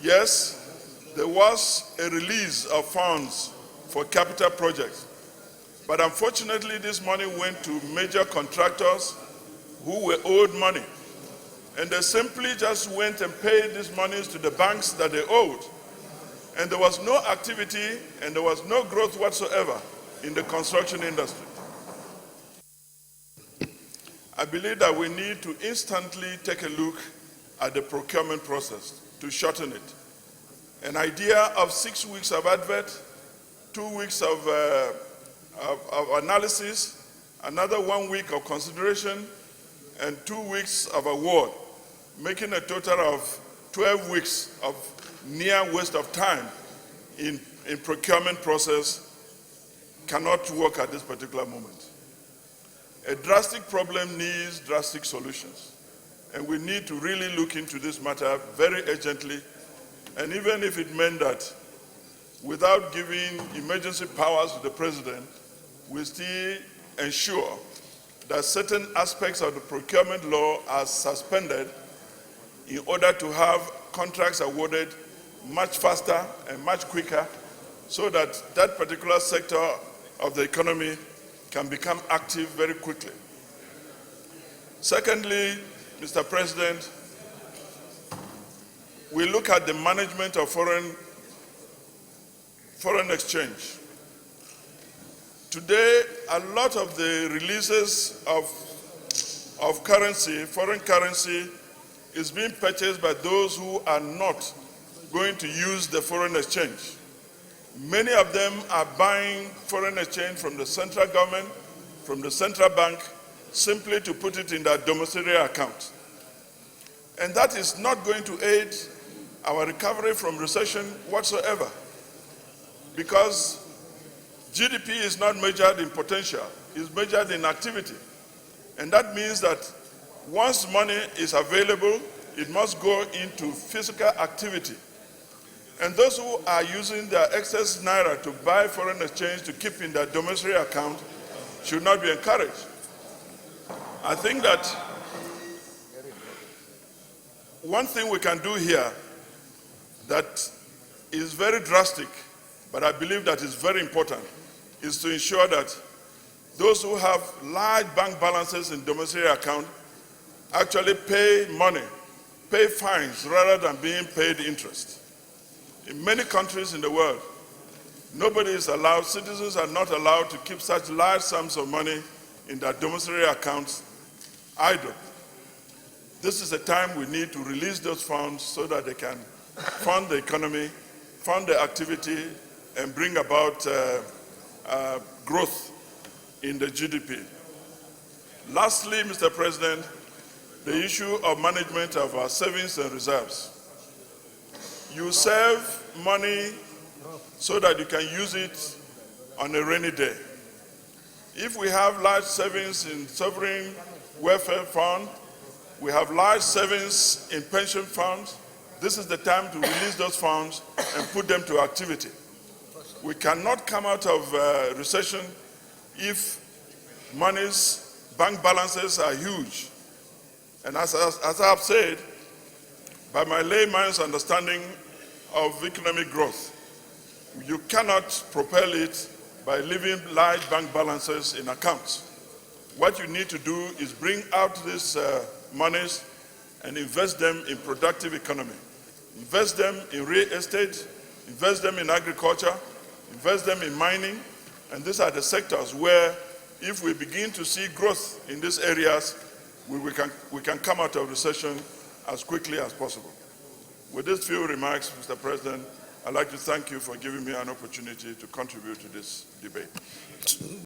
Yes, there was a release of funds for capital projects, but unfortunately this money went to major contractors who were owed money, and they simply just went and paid these monies to the banks that they owed, and there was no activity and there was no growth whatsoever in the construction industry. I believe that we need to instantly take a look at the procurement process to shorten it. An idea of 6 weeks of advert, 2 weeks of analysis, another 1 week of consideration, and 2 weeks of award, making a total of 12 weeks of near waste of time in procurement process cannot work at this particular moment. A drastic problem needs drastic solutions, and we need to really look into this matter very urgently, and even if it meant that without giving emergency powers to the president, we still ensure that certain aspects of the procurement law are suspended in order to have contracts awarded much faster and much quicker, so that that particular sector of the economy can become active very quickly. Secondly, Mr. President, we look at the management of foreign exchange. Today, a lot of the releases of currency, foreign currency, is being purchased by those who are not going to use the foreign exchange. Many of them are buying foreign exchange from the central government, from the central bank, simply to put it in their domiciliary account. And that is not going to aid our recovery from recession whatsoever, because GDP is not measured in potential, it's measured in activity. And that means that once money is available, it must go into physical activity. And those who are using their excess naira to buy foreign exchange to keep in their domiciliary account should not be encouraged. I think that one thing we can do here that is very drastic, but I believe that is very important, is to ensure that those who have large bank balances in domiciliary account actually pay money, pay fines rather than being paid interest. In many countries in the world, nobody is allowed, citizens are not allowed to keep such large sums of money in their domiciliary accounts idle. This is a time we need to release those funds so that they can fund the economy, fund the activity, and bring about growth in the GDP. Lastly, Mr. President, the issue of management of our savings and reserves. You save money so that you can use it on a rainy day. If we have large savings in sovereign welfare fund, we have large savings in pension funds, this is the time to release those funds and put them to activity. We cannot come out of recession if bank balances are huge. And as I have said, by my layman's understanding of economic growth, you cannot propel it by leaving large bank balances in accounts. What you need to do is bring out these monies and invest them in productive economy. Invest them in real estate, invest them in agriculture, invest them in mining, and these are the sectors where if we begin to see growth in these areas, we can come out of recession as quickly as possible. With these few remarks, Mr. President, I'd like to thank you for giving me an opportunity to contribute to this debate.